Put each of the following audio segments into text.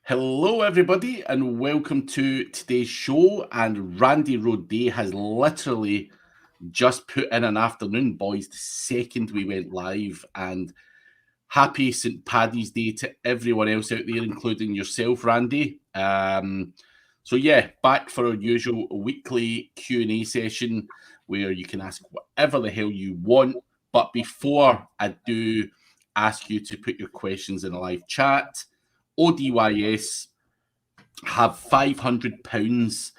Hello, everybody, and welcome to today's show. And Randy Roday has literally just put in an afternoon, boys, the second we went live. And happy St. Paddy's Day to everyone else out there, including yourself, Randy. So yeah, back for our usual weekly Q&A session where you can ask whatever the hell you want. But before I do ask you to put your questions in a live chat, ODYS have £500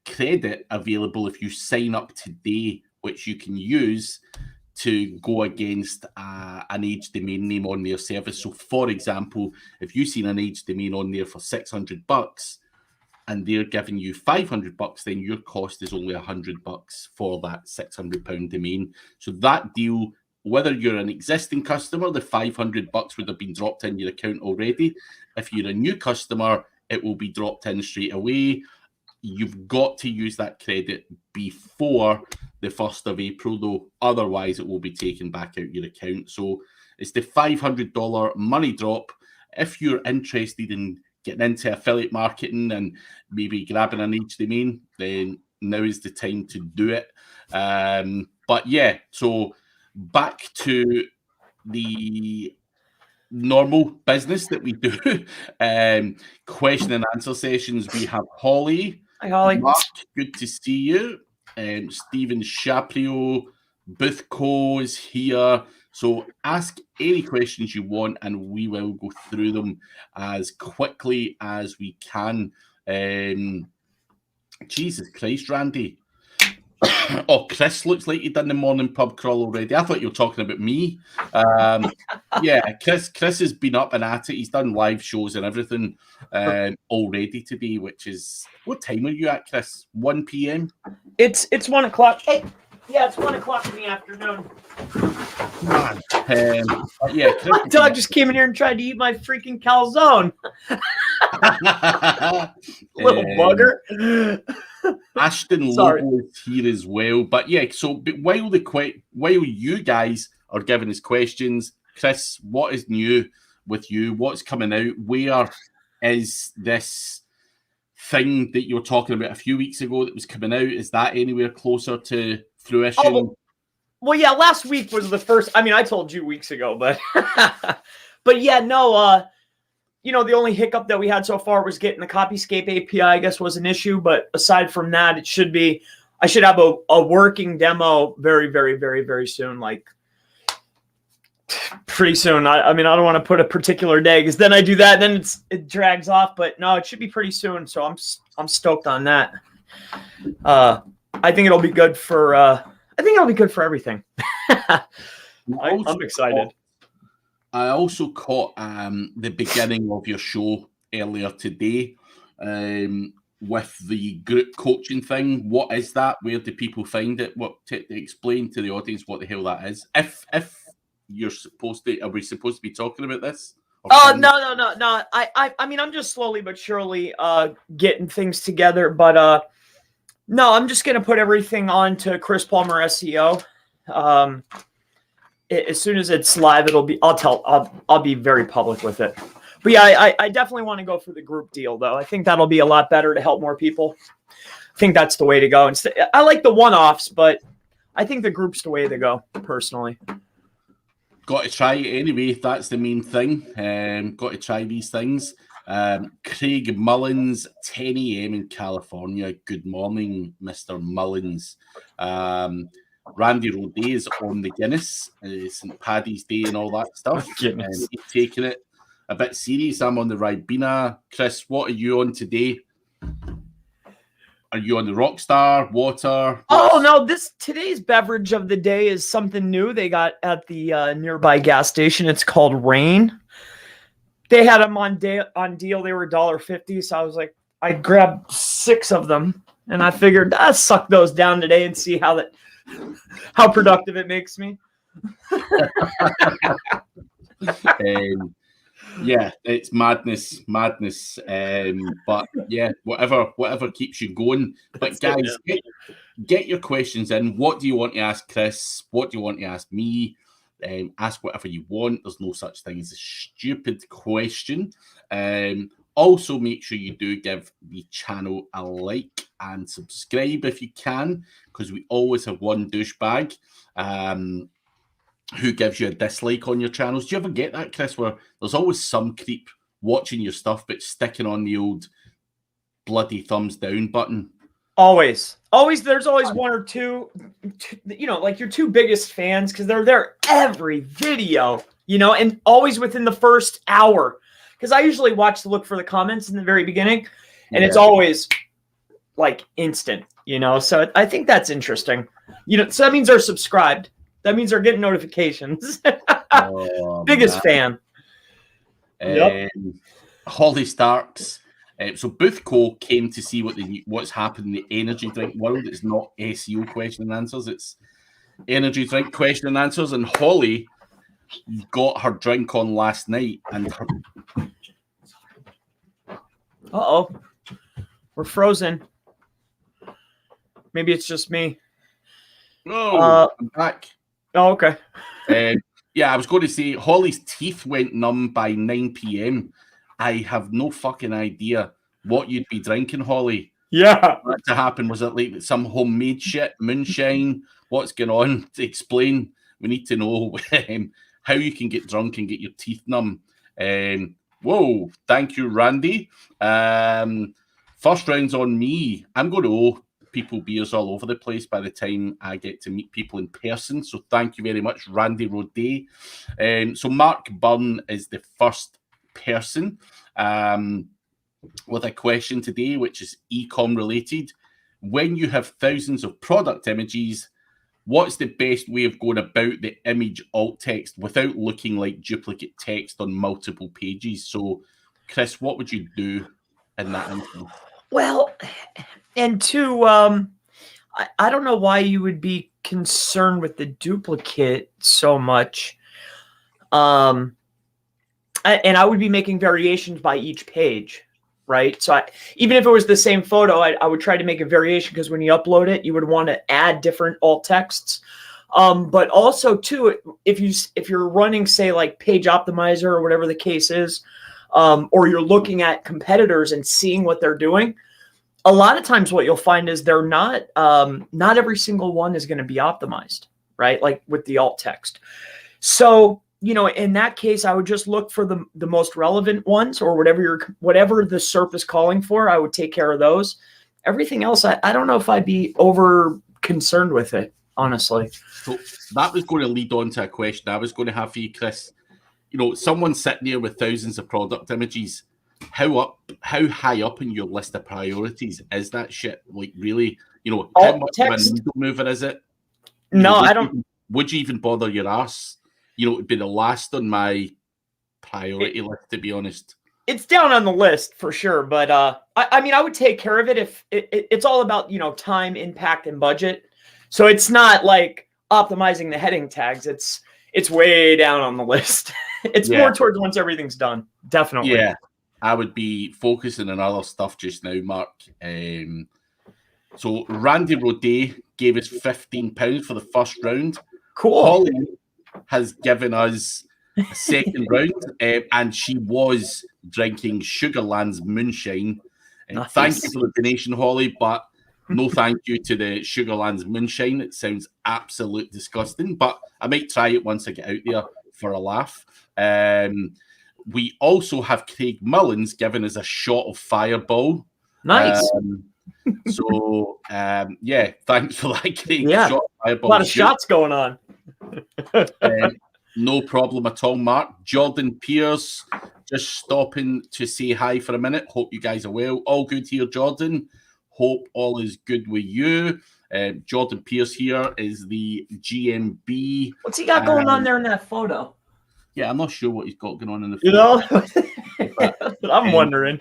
credit available if you sign up today, which you can use to go against an age domain name on their service. So, for example, if you've seen an age domain on there for $600 and they're giving you $500, then your cost is only $100 for that £600 domain. So that deal, whether you're an existing customer, the $500 would have been dropped in your account already. If you're a new customer, it will be dropped in straight away. You've got to use that credit before the 1st of April, though. Otherwise, it will be taken back out your account. So it's the $500 money drop. If you're interested in getting into affiliate marketing and maybe grabbing an age domain, then now is the time to do it. But yeah, so back to the normal business that we do. Question and answer sessions. We have Holly. Hi, Holly. Mark, good to see you. Stephen Shaprio, Booth Co is here. So ask any questions you want and we will go through them as quickly as we can. Jesus Christ, Randy. Oh, Chris looks like he'd done the morning pub crawl already. I thought you were talking about me. Yeah, Chris has been up and at it. He's done live shows and everything already today, which is... What time are you at, Chris? 1 p.m.? It's 1 o'clock. Hey, yeah, it's 1 o'clock in the afternoon. Man. Yeah, Chris... My dog just came in here and tried to eat my freaking calzone. Little bugger. Ashton Lobo is here as well. But yeah, so while you guys are giving us questions, Chris, what is new with you? What's coming out? Where is this thing that you were talking about a few weeks ago that was coming out? Is that anywhere closer to fruition? Oh, well, yeah, last week was the first. I mean, I told you weeks ago, but but yeah, no, you know, the only hiccup that we had so far was getting the Copyscape API, I guess, was an issue. But aside from that, I should have a working demo very, very, very, very soon. Like pretty soon. I mean, I don't want to put a particular day because then I do that, and then it drags off. But no, it should be pretty soon. So I'm stoked on that. I think it'll be good for. I think it'll be good for everything. I'm excited. I also caught the beginning of your show earlier today with the group coaching thing. What is that? Where do people find it? What to explain to the audience what the hell that is? If you're supposed to, are we supposed to be talking about this? Oh no. I mean, I'm just slowly but surely getting things together. But no, I'm just gonna put everything on to Chris Palmer SEO. As soon as it's live, I'll be very public with it. But yeah, I definitely want to go for the group deal though. I think that'll be a lot better to help more people. I think that's the way to go. I like the one-offs, but I think the group's the way to go personally. Got to try it anyway. That's the main thing. Got to try these things. Craig Mullins, 10 a.m. in California. Good morning, Mr. Mullins. Randy Roday is on the Guinness, St. Paddy's Day and all that stuff. He's taking it a bit serious. I'm on the Ribena. Chris, what are you on today? Are you on the Rockstar, water? Oh, no, today's beverage of the day is something new they got at the nearby gas station. It's called Rain. They had them on deal. They were $1.50, so I was like, I grabbed 6 of them, and I figured I'd suck those down today and see how productive it makes me. Yeah, it's madness. But yeah, whatever keeps you going. But guys, get your questions in. What do you want to ask Chris? What do you want to ask me? Ask whatever you want. There's no such thing as a stupid question. Also, make sure you do give the channel a like and subscribe if you can, because we always have one douchebag who gives you a dislike on your channels. Do you ever get that, Chris, where there's always some creep watching your stuff but sticking on the old bloody thumbs down button? Always. There's always one or two, you know, like your two biggest fans, because they're there every video, you know, and always within the first hour. Because I usually watch to look for the comments in the very beginning, and it's always like instant, you know. So I think that's interesting. You know, so that means they're subscribed. That means they're getting notifications. Biggest fan. Holly Starks. So Booth Co came to see what's happened in the energy drink world. It's not SEO question and answers. It's energy drink question and answers. And Holly got her drink on last night, and her... we're frozen. Maybe it's just me. No, I'm back. Oh, okay. Yeah, I was going to say Holly's teeth went numb by 9 p.m. I have no fucking idea what you'd be drinking, Holly. Yeah. What to happen? Was it like some homemade shit, moonshine? What's going on? To explain, we need to know how you can get drunk and get your teeth numb. Whoa, thank you, Randy. First round's on me. I'm going to owe people beers all over the place by the time I get to meet people in person. So thank you very much, Randy Rodet. So Mark Byrne is the first person with a question today, which is e-com related. When you have thousands of product images, what's the best way of going about the image alt text without looking like duplicate text on multiple pages? So, Chris, what would you do in that instance? Well, and two, I don't know why you would be concerned with the duplicate so much. And I would be making variations by each page, right? So even if it was the same photo, I would try to make a variation, because when you upload it, you would want to add different alt texts. But also too, if you're running, say, like Page Optimizer or whatever the case is, or you're looking at competitors and seeing what they're doing, a lot of times what you'll find is they're not every single one is going to be optimized, right? Like with the alt text. So, you know, in that case, I would just look for the most relevant ones, or whatever the SERP is calling for. I would take care of those. Everything else, I don't know if I'd be over concerned with it, honestly. So that was going to lead on to a question I was going to have for you, Chris. You know, someone sitting there with thousands of product images, how high up in your list of priorities is that shit? Like, really, you know, how much of a needle mover is it? No, I don't. Would you even bother your ass? You know, it'd be the last on my priority list, to be honest. It's down on the list for sure, but I mean, I would take care of it if it's all about, you know, time, impact, and budget. So it's not like optimizing the heading tags. It's way down on the list. It's more towards once everything's done. Definitely. Yeah, I would be focusing on other stuff just now, Mark. So Randy Rodet gave us £15 for the first round. Cool. Holly has given us a second round, and she was drinking Sugarland's moonshine. Nice. Thank you for the donation, Holly, but no thank you to the Sugarland's moonshine. It sounds absolute disgusting, but I might try it once I get out there for a laugh. We also have Craig Mullins giving us a shot of Fireball. Nice. Yeah, thanks for that, Craig. Yeah, shot of Fireball. A lot of shots going on. No problem at all, Mark. Jordan Pierce just stopping to say hi for a minute. Hope you guys are well. All good here, Jordan. Hope all is good with you. Jordan Pierce here is the GMB. What's he got going on there in that photo? Yeah, I'm not sure what he's got going on in the photo. You know, but, I'm wondering.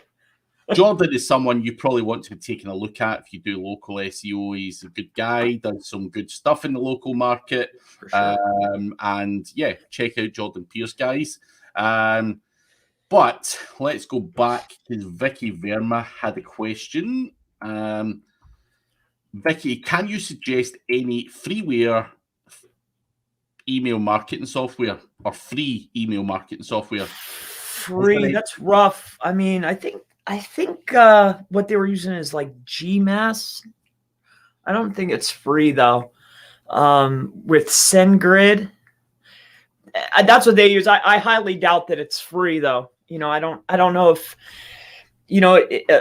Jordan is someone you probably want to be taking a look at if you do local SEO. He's a good guy, does some good stuff in the local market. For sure. And yeah, check out Jordan Pierce, guys. But let's go back because Vicky Verma had a question. Vicky, can you suggest any freeware email marketing software or free email marketing software? Free, that's rough. I mean, I think I think what they were using is like GMass. I don't think it's free though. With SendGrid, that's what they use. I highly doubt that it's free though. I don't know if,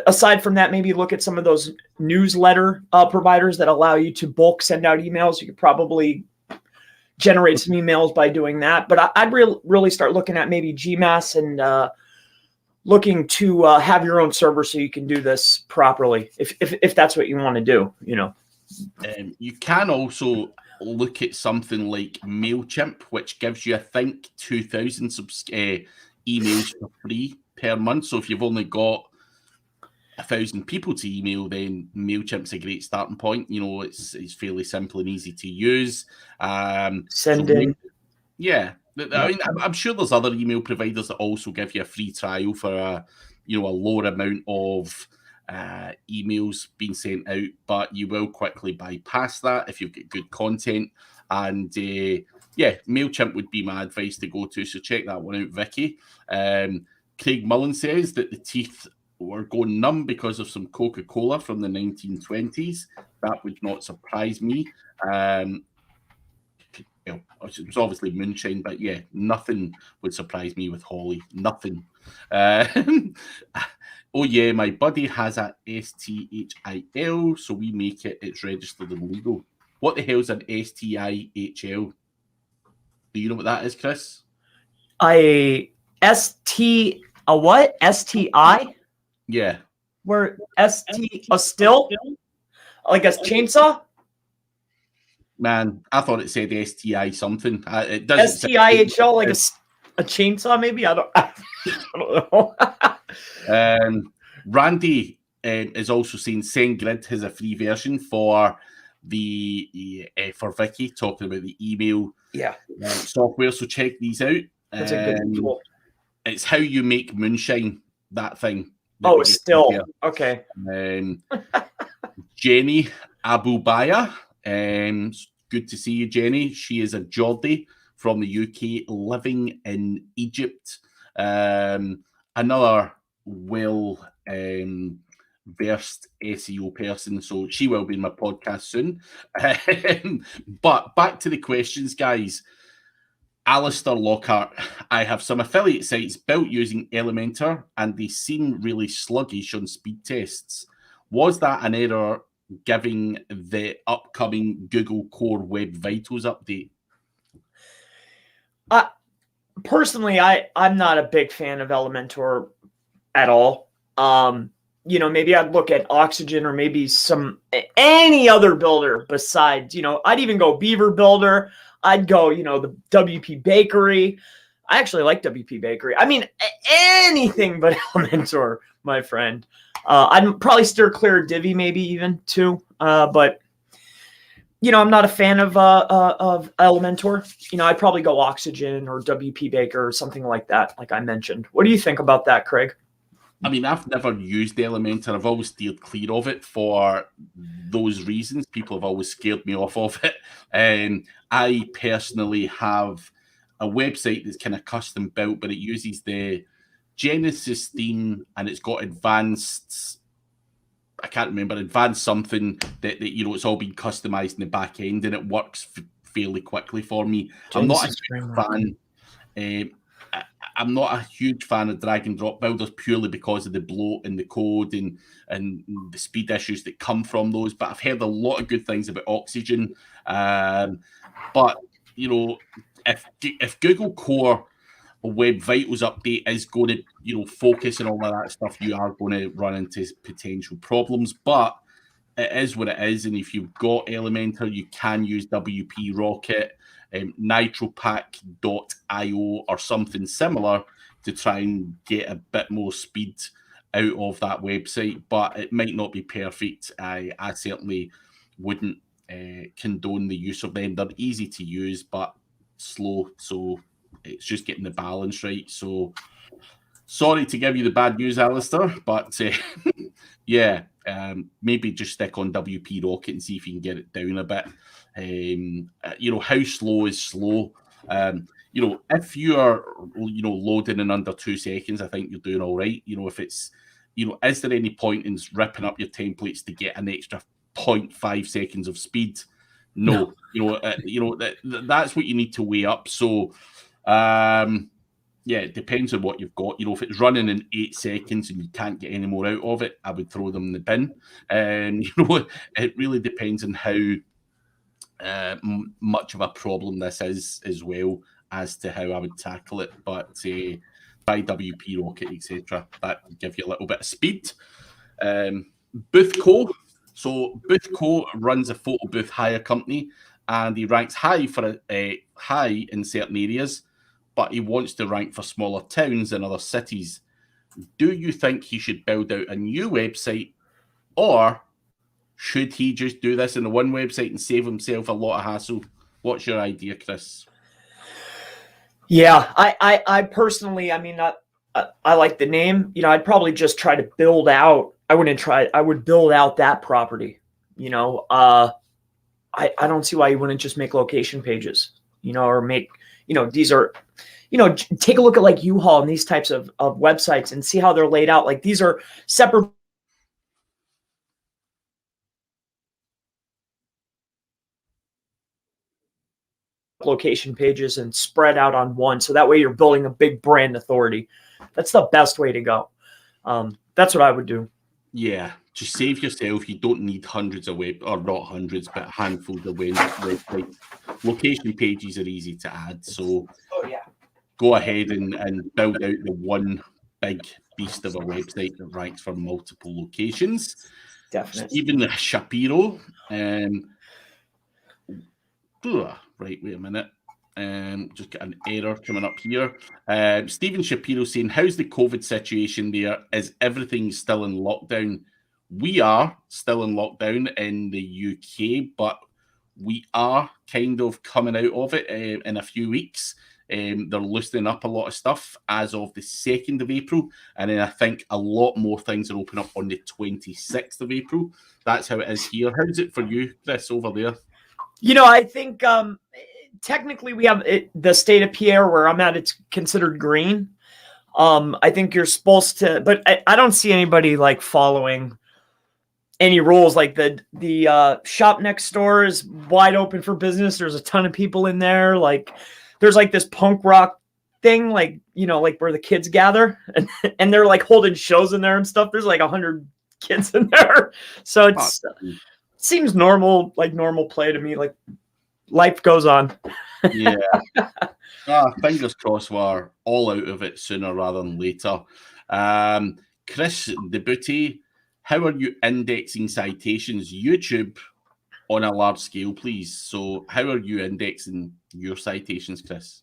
aside from that, maybe look at some of those newsletter providers that allow you to bulk send out emails. You could probably generate some emails by doing that. But I'd really start looking at maybe GMass and looking to have your own server so you can do this properly if that's what you want to do. You can also look at something like MailChimp, which gives you, I think, 2,000 emails for free per month. So if you've only got 1,000 people to email, then MailChimp's a great starting point. It's fairly simple and easy to use. Sending. Yeah. I mean, I'm sure there's other email providers that also give you a free trial for a lower amount of emails being sent out, but you will quickly bypass that if you've got good content. And MailChimp would be my advice to go to. So check that one out, Vicky. Craig Mullins says that the teeth were going numb because of some Coca-Cola from the 1920s. That would not surprise me. It's obviously moonshine, but yeah, nothing would surprise me with Holly. Nothing. Oh yeah, my buddy has a STHIL, so we make it. It's registered and legal. What the hell's an STIHL? Do you know what that is, Chris? A what? STI? Yeah. Where ST a still? Like a chainsaw? Man, I thought it said STI something. It doesn't. STIHL, like a chainsaw, maybe? I don't know. Randy is also saying SendGrid has a free version for for Vicky, talking about the email software. So check these out. That's a good tool. It's how you make moonshine, that thing. Oh, still. Okay. Jenny Abubaya. Good to see you, Jenny. She is a Geordie from the UK living in Egypt. Another versed SEO person, so she will be in my podcast soon. But back to the questions, guys. Alistair Lockhart, I have some affiliate sites built using Elementor and they seem really sluggish on speed tests. Was that an error giving the upcoming Google Core Web Vitals update? Personally, I'm not a big fan of Elementor at all. Maybe I'd look at Oxygen or maybe any other builder besides, I'd even go Beaver Builder. I'd go, the WP Bakery. I actually like WP Bakery. I mean, anything but Elementor, my friend. I'd probably steer clear of Divi maybe even too. But, I'm not a fan of Elementor. I'd probably go Oxygen or WP Baker or something like that, like I mentioned. What do you think about that, Craig? I mean, I've never used Elementor. I've always steered clear of it for those reasons. People have always scared me off of it. I personally have a website that's kind of custom built, but it uses the Genesis theme and it's got advanced, I can't remember, advanced something that it's all been customized in the back end and it works fairly quickly for me. I'm not a huge fan. I'm not a huge fan of drag and drop builders purely because of the bloat in the code and the speed issues that come from those. But I've heard a lot of good things about Oxygen. But if Google Core Web Vitals update is going to focus on all of that stuff, you are going to run into potential problems. But it is what it is, and if you've got Elementor, you can use WP Rocket. Nitropack.io or something similar to try and get a bit more speed out of that website, but it might not be perfect. I certainly wouldn't condone the use of them. They're easy to use but slow, so it's just getting the balance right. So sorry to give you the bad news, Alistair, but maybe just stick on WP Rocket and see if you can get it down a bit. How slow is slow? If you are, loading in under 2 seconds, I think you're doing all right. If it's, is there any point in ripping up your templates to get an extra 0.5 seconds of speed? No. That's what you need to weigh up. So, it depends on what you've got. If it's running in 8 seconds and you can't get any more out of it, I would throw them in the bin. It really depends on how much of a problem this is, as well as to how I would tackle it. But by WP Rocket, etc., that would give you a little bit of speed. Boothco. So Boothco runs a photo booth hire company, and he ranks high for high in certain areas, but he wants to rank for smaller towns and other cities. Do you think he should build out a new website, or should he just do this in the one website and save himself a lot of hassle? What's your idea, Chris? Yeah, I personally, I like the name. I'd probably just try to build out. I would build out that property. I don't see why you wouldn't just make location pages, or make, these are, take a look at like U-Haul and these types of websites and see how they're laid out. Like these are separate location pages and spread out on one. So that way you're building a big brand authority. That's the best way to go. That's what I would do. Yeah, just save yourself. You don't need hundreds of or not hundreds, but handfuls of websites. Location pages are easy to add. So go ahead and build out the one big beast of a website that ranks for multiple locations. Definitely. Stephen Shapiro. Right, wait a minute. Just got an error coming up here. Stephen Shapiro saying, how's the COVID situation there? Is everything still in lockdown? We are still in lockdown in the UK, but we are kind of coming out of it in a few weeks. They're loosening up a lot of stuff as of the 2nd of April. And then I think a lot more things are opening up on the 26th of April. That's how it is here. How's it for you, Chris, over there? I think technically we have the state of Pierre where I'm at. It's considered green. I think you're supposed to, but I don't see anybody like following any rules. Like the shop next door is wide open for business. There's a ton of people in there. Like there's like this punk rock thing, like, like where the kids gather and they're like holding shows in there and stuff. There's like 100 kids in there. So it's seems normal, like normal play to me. Like life goes on. Yeah. Fingers crossed we're all out of it sooner rather than later. Chris Debuty, how are you indexing citations YouTube on a large scale, please? So how are you indexing your citations, Chris?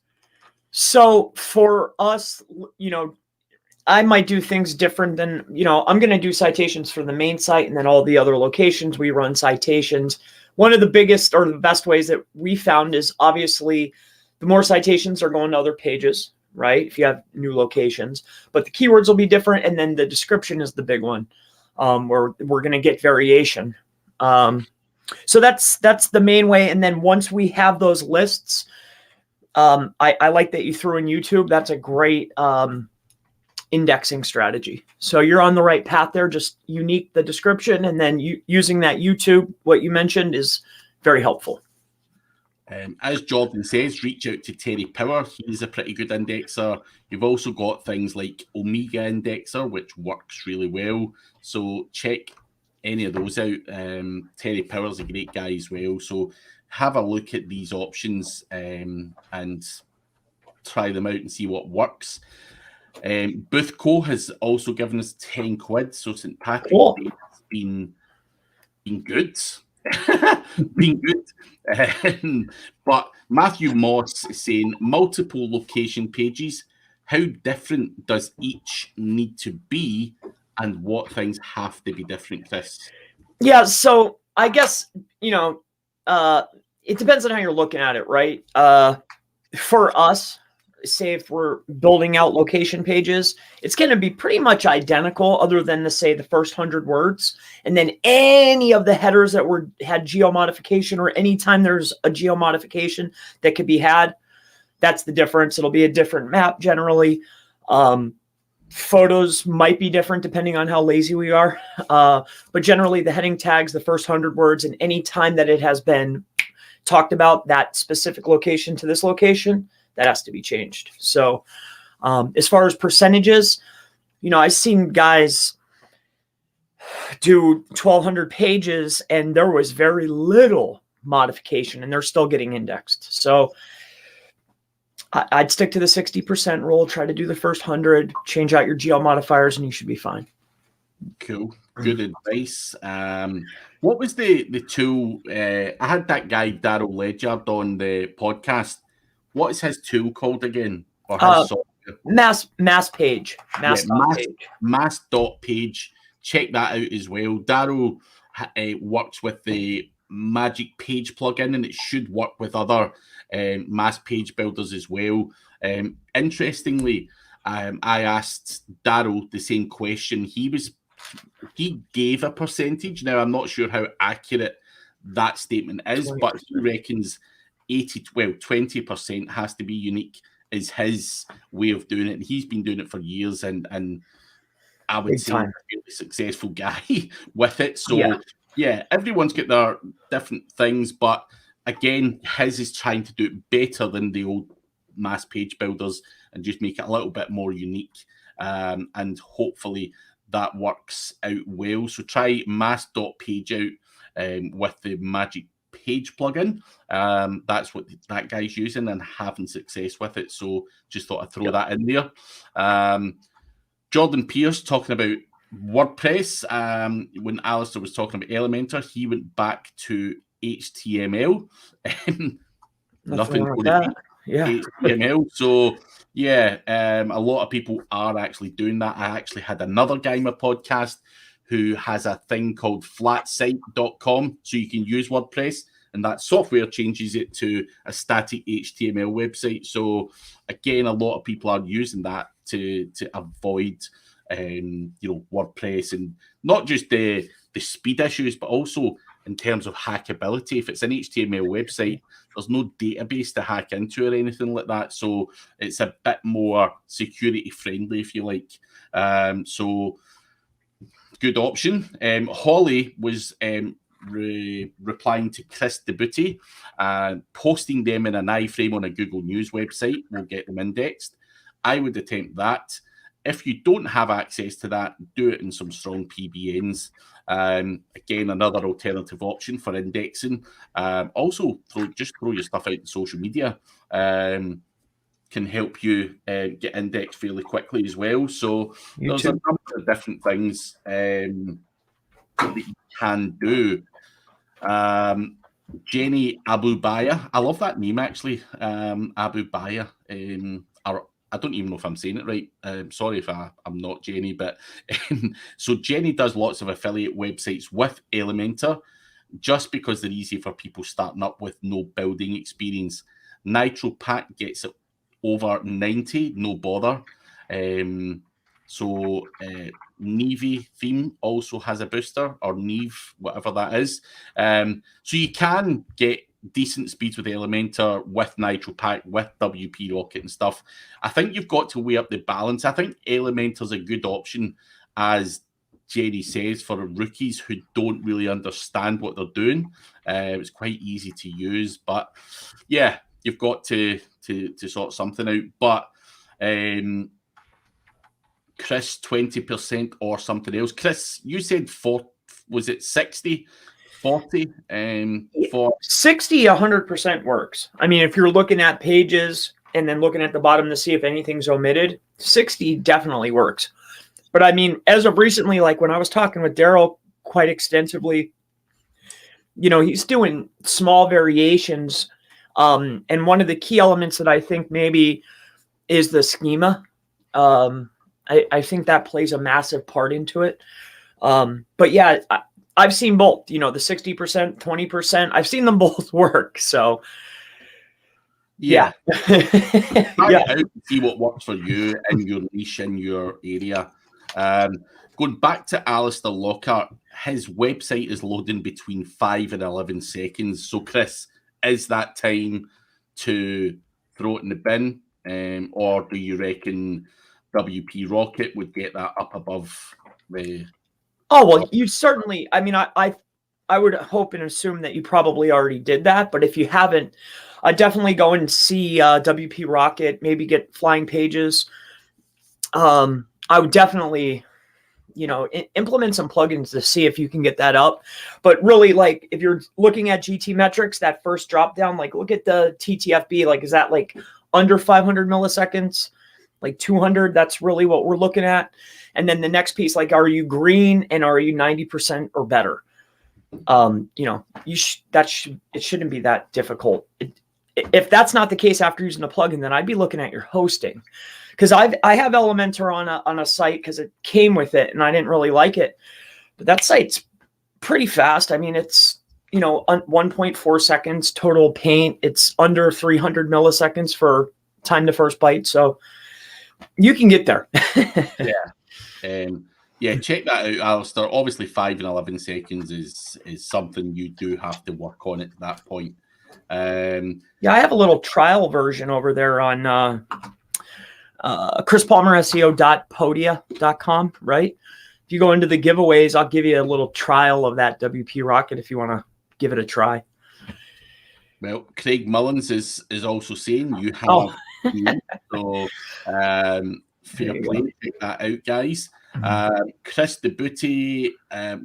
So for us, I might do things different than, I'm going to do citations for the main site and then all the other locations we run citations. One of the biggest or the best ways that we found is obviously the more citations are going to other pages, right? If you have new locations, but the keywords will be different. And then the description is the big one, where we're going to get variation. So that's the main way. And then once we have those lists, I like that you threw in YouTube. That's a great, indexing strategy. So you're on the right path there. Just unique the description, and then using that YouTube, what you mentioned, is very helpful. As Jordan says, reach out to Terry Power. He's a pretty good indexer. You've also got things like Omega Indexer, which works really well. So check any of those out. Terry Power's a great guy as well. So have a look at these options and try them out and see what works. Boothco has also given us 10 quid. So St. Patrick's Day has been good. Been good. But Matthew Moss is saying multiple location pages. How different does each need to be, and what things have to be different, Chris? Yeah, so I guess, it depends on how you're looking at it, right? For us, say if we're building out location pages, it's going to be pretty much identical other than the first 100 words. And then any of the headers that had geo modification, or anytime there's a geo modification that could be had, that's the difference. It'll be a different map generally. Photos might be different depending on how lazy we are. But generally the heading tags, the first 100 words, and any time that it has been talked about that specific location to this location, that has to be changed. So as far as percentages, I've seen guys do 1,200 pages and there was very little modification and they're still getting indexed. So I'd stick to the 60% rule, try to do the first 100, change out your GL modifiers, and you should be fine. Cool. Good advice. What was the tool? I had that guy, Daryl Ledyard, on the podcast. What is his tool called again? Or his software? Mass page. Mass.page. Check that out as well. Daryl works with the Magic Page plugin, and it should work with other mass page builders as well. Interestingly, I asked Daryl the same question. He gave a percentage. Now, I'm not sure how accurate that statement is, 20%. But he reckons 20% has to be unique is his way of doing it. And he's been doing it for years, and I would say a really successful guy with it. So yeah, everyone's got their different things, but again, his is trying to do it better than the old mass page builders and just make it a little bit more unique. And hopefully that works out well. So try mass.page out with the Magic Page plugin. That's what that guy's using and having success with it. So just thought I'd throw that in there. Jordan Pierce talking about WordPress. When Alistair was talking about Elementor, he went back to HTML. Nothing going to beat HTML. So yeah, a lot of people are actually doing that. I actually had another guy in my podcast who has a thing called flatsite.com, so you can use WordPress, and that software changes it to a static HTML website. So again, a lot of people are using that to avoid WordPress, and not just the speed issues, but also in terms of hackability. If it's an HTML website, there's no database to hack into or anything like that. So it's a bit more security friendly, if you like. So good option. Holly was replying to Chris DeBooty, posting them in an iframe on a Google News website will get them indexed. I would attempt that. If you don't have access to that, do it in some strong PBNs. Again, another alternative option for indexing. Also, throw your stuff out in social media. Can help you get indexed fairly quickly as well. So there's a number of different things that you can do. Jenny Abubaya, I love that name actually. Abubaya. I don't even know if I'm saying it right. Sorry if I'm not Jenny, but so Jenny does lots of affiliate websites with Elementor just because they're easy for people starting up with no building experience. NitroPack gets it over 90, no bother. So Neve theme also has a booster, or Neve, whatever that is. So you can get decent speeds with Elementor, with NitroPack, with WP Rocket and stuff. I think you've got to weigh up the balance. I think Elementor's a good option, as Jerry says, for rookies who don't really understand what they're doing. It's quite easy to use, but yeah, you've got to sort something out. But Chris, 20% or something else. Chris, you said was it 60? 40 for 60, 100% works. I mean, if you're looking at pages and then looking at the bottom to see if anything's omitted, 60 definitely works. But I mean, as of recently, like when I was talking with Daryl quite extensively, he's doing small variations. And one of the key elements that I think maybe is the schema. I think that plays a massive part into it. But yeah, I've seen both, the 60%, 20%. I've seen them both work. So yeah. Try it out and see what works for you in your niche, in your area. Going back to Alistair Lockhart, his website is loading between 5 and 11 seconds. So Chris, is that time to throw it in the bin? Or do you reckon WP Rocket would get that up above the. Oh, well, you certainly, I mean, I would hope and assume that you probably already did that, but if you haven't, definitely go and see WP Rocket, maybe get Flying Pages. I would definitely, implement some plugins to see if you can get that up. But really, like, if you're looking at GT metrics, that first drop down, like, look at the TTFB, like, is that like under 500 milliseconds? Like 200, that's really what we're looking at. And then the next piece, like, are you green and are you 90% or better? It shouldn't be that difficult. If that's not the case after using the plugin, then I'd be looking at your hosting, because I have Elementor on a site because it came with it and I didn't really like it, but that site's pretty fast. I mean, it's 1.4 seconds total paint. It's under 300 milliseconds for time to first byte, so you can get there. Yeah, check that out, Alistair. Obviously, 5 and 11 seconds is something you do have to work on at that point. I have a little trial version over there on chrispalmerseo.podia.com, right? If you go into the giveaways, I'll give you a little trial of that WP Rocket if you want to give it a try. Well, Craig Mullins is also saying you have so fair play. Check that out, guys. Chris the Booty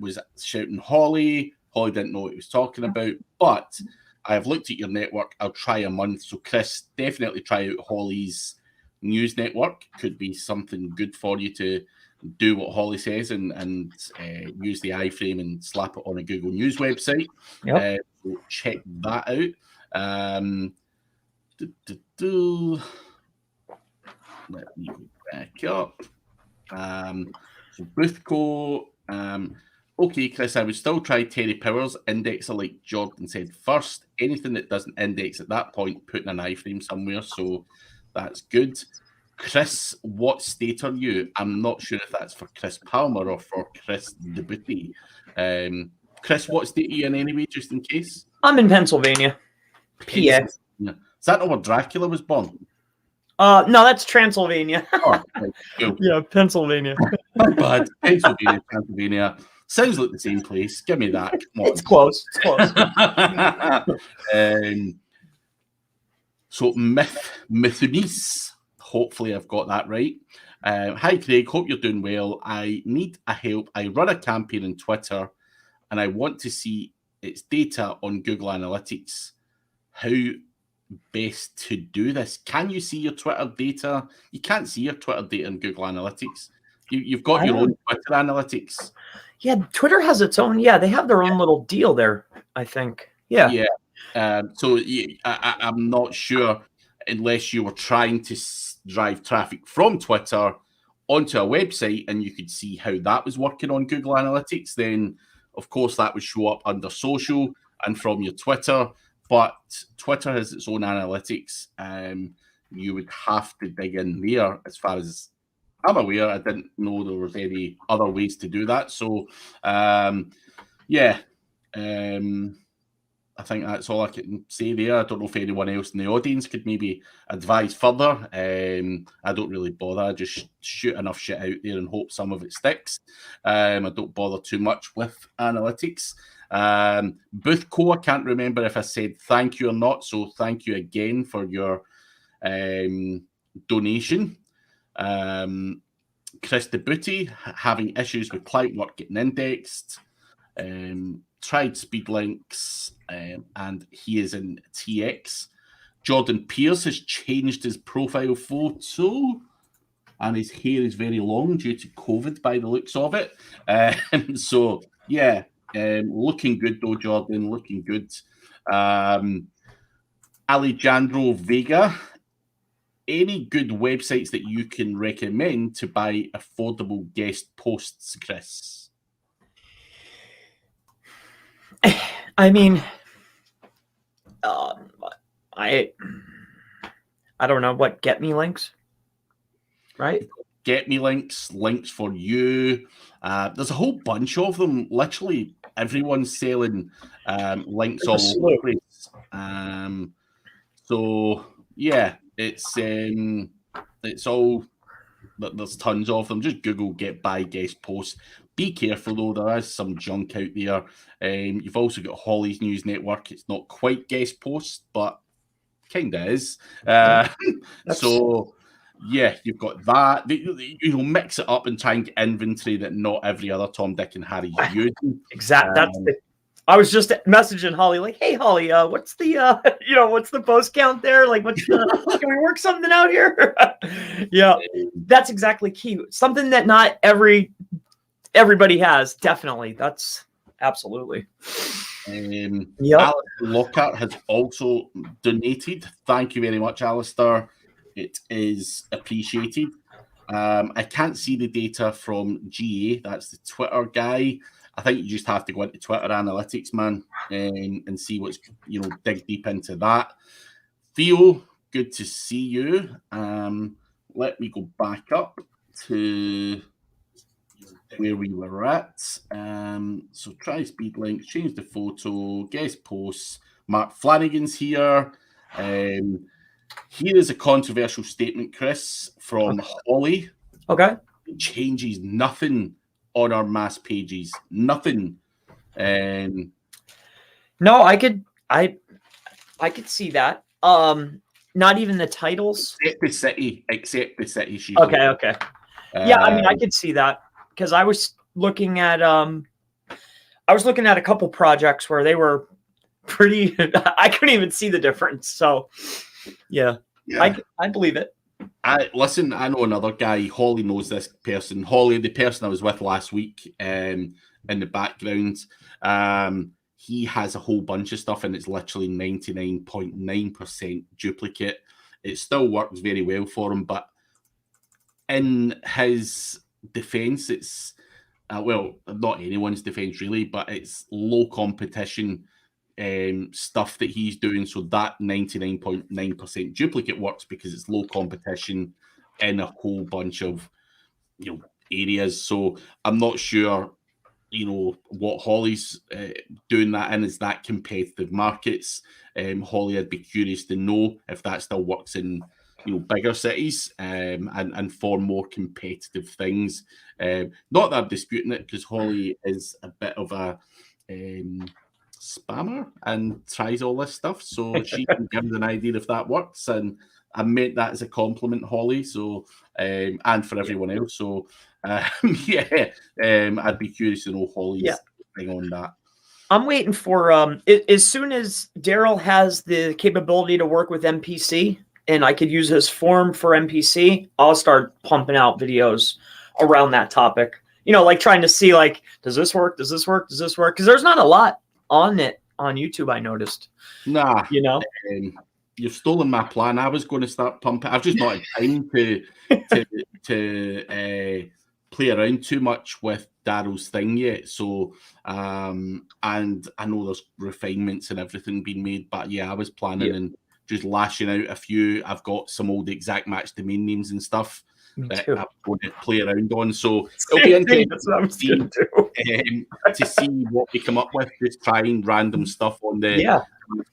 was shouting Holly. Holly didn't know what he was talking about, but I have looked at your network. I'll try a month. So, Chris, definitely try out Holly's news network. Could be something good for you to do what Holly says and use the iframe and slap it on a Google News website. Yep. So check that out. Let me go back up. So Boothco. Okay, Chris, I would still try Terry Powers indexer like Jordan said first. Anything that doesn't index at that point, put in an iframe somewhere. So that's good. Chris, what state are you? I'm not sure if that's for Chris Palmer or for Chris DeBooty. Chris, what state are you in anyway, just in case? I'm in Pennsylvania. PA. Is that not where Dracula was born? No, that's Transylvania. Oh, right, cool. Yeah, Pennsylvania. My bad. Pennsylvania. Sounds like the same place. Give me that. Come on. It's close. It's close. So Mythonice. Hopefully I've got that right. Hi Craig, hope you're doing well. I need a help. I run a campaign on Twitter and I want to see its data on Google Analytics. How best to do this? Can you see your Twitter data? You can't see your Twitter data in Google Analytics. You've got your own Twitter analytics. Yeah, Twitter has its own. Yeah, they have their own little deal there, I think. Yeah. So I'm not sure, unless you were trying to drive traffic from Twitter onto a website and you could see how that was working on Google Analytics, then of course that would show up under social and from your Twitter. But Twitter has its own analytics. You would have to dig in there. As far as I'm aware, I didn't know there was any other ways to do that. So, I think that's all I can say there. I don't know if anyone else in the audience could maybe advise further. I don't really bother. I just shoot enough shit out there and hope some of it sticks. I don't bother too much with analytics. Boothco, I can't remember if I said thank you or not. So thank you again for your donation. Chris the Booty, having issues with client work getting indexed. Tried speed links and he is in TX. Jordan Pierce has changed his profile photo and his hair is very long due to COVID by the looks of it. So yeah, looking good though, Jordan, looking good. Alejandro Vega, any good websites that you can recommend to buy affordable guest posts, Chris? I mean, I don't know what Get Me links, right? Get Me links for you. There's a whole bunch of them. Literally, everyone's selling links all over the place. So yeah, it's all there's tons of them. Just Google get by guest posts. Be careful though, there is some junk out there. You've also got Holly's News Network. It's not quite guest posts, but kind of is. So yeah, you've got that. You know, mix it up and try and get inventory that not every other Tom, Dick, and Harry's using. Exactly. I was just messaging Holly, like, "Hey, Holly, what's the what's the post count there? Like, what's the? Can we work something out here?" Yeah, that's exactly key. Something that not everybody has. Definitely, that's absolutely. Alistair Lockhart has also donated. Thank you very much, Alistair. It is appreciated. I can't see the data from GA. That's the Twitter guy. I think you just have to go into Twitter analytics, man, and see what's, dig deep into that. Theo, good to see you. Let me go back up to where we were at. So try speed links, change the photo, guest posts. Mark Flanagan's here. Here is a controversial statement, Chris, from Holly. Okay. It changes nothing on our mass pages. Nothing. No, I could see that. Not even the titles. Except the city. Okay. Yeah, I mean, I could see that because I was looking at a couple projects where they were pretty. I couldn't even see the difference. So, yeah. I believe it. I know another guy. Holly knows this person. Holly, the person I was with last week, in the background. He has a whole bunch of stuff, and it's literally 99.9% duplicate. It still works very well for him, but in his defense, it's not anyone's defense really, but it's low competition stuff that he's doing. So that 99.9% duplicate works because it's low competition in a whole bunch of areas. So I'm not sure what Holly's doing that in is that competitive markets. Holly, I'd be curious to know if that still works in bigger cities and for more competitive things. Not that I'm disputing it, because Holly is a bit of a spammer and tries all this stuff, so she can give us an idea if that works, and I meant that as a compliment, Holly. So and for everyone else. So I'd be curious to know Holly's thing on that. I'm waiting for as soon as Daryl has the capability to work with MPC and I could use his form for MPC, I'll start pumping out videos around that topic. Like trying to see, like, does this work? Does this work? Does this work? Because there's not a lot on it on YouTube, I noticed. Nah. You've stolen my plan. I was going to start pumping. I've just not had time to play around too much with Daryl's thing yet. So, and I know there's refinements and everything being made, but yeah, I was planning and just lashing out a few. I've got some old exact match domain names and stuff that I'm going to play around on. So it'll be interesting to see what we come up with. Just trying random stuff on the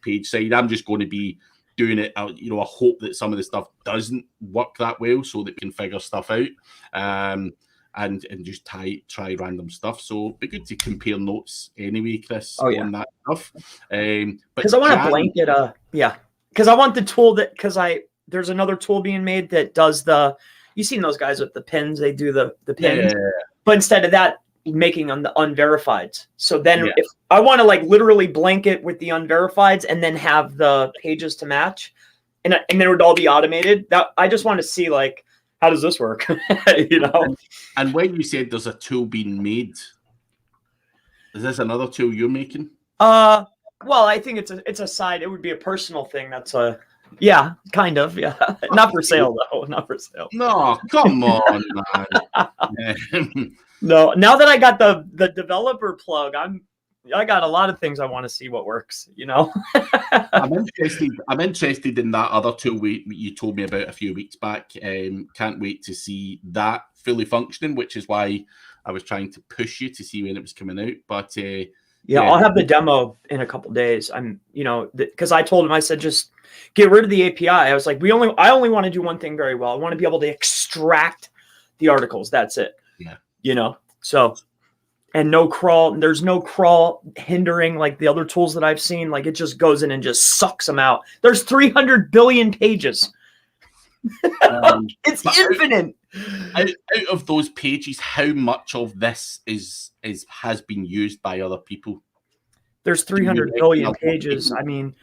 page side. I'm just going to be doing it. I hope that some of the stuff doesn't work that well, so that we can figure stuff out. And just try random stuff. So it'd be good to compare notes anyway, Chris, on that stuff. Because I want to blanket because I want the tool there's another tool being made that does you've seen those guys with the pins, they do the pins. Yeah. But instead of that, making on the unverifieds. So then if I want to literally blanket with the unverifieds and then have the pages to match, and then it would all be automated. That I just want to see how does this work? And when you said there's a tool being made, is this another tool you're making? Well, I think it's a side. It would be a personal thing. That's kind of. Not for sale though. Not for sale. No, come on, man. No, now that I got the developer plug, I got a lot of things I want to see what works, I'm interested in that other tool you told me about a few weeks back. Can't wait to see that fully functioning, which is why I was trying to push you to see when it was coming out. But I'll have the demo in a couple days. I'm, because I told him, I said, just get rid of the API. I was like, I only want to do one thing very well. I want to be able to extract the articles. That's it. Yeah. You know, so, and no crawl. There's no crawl hindering like the other tools that I've seen. Like it just goes in and just sucks them out. There's 300 billion pages. It's infinite. Out of those pages, how much of this has been used by other people? There's 300 billion pages. I mean,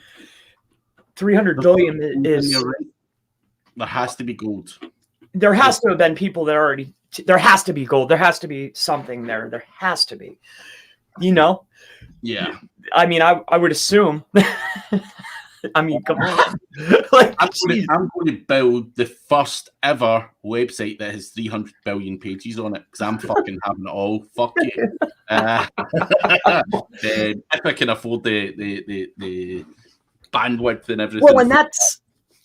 300 billion is. There has to be gold. There has to have been people that already. There has to be gold. There has to be something there. There has to be. You know. Yeah. I mean, I would assume. I mean, come on. Like, I'm going to build the first ever website that has 300 billion pages on it because I'm fucking having it all. Fuck you. If I can afford the bandwidth and everything. Well,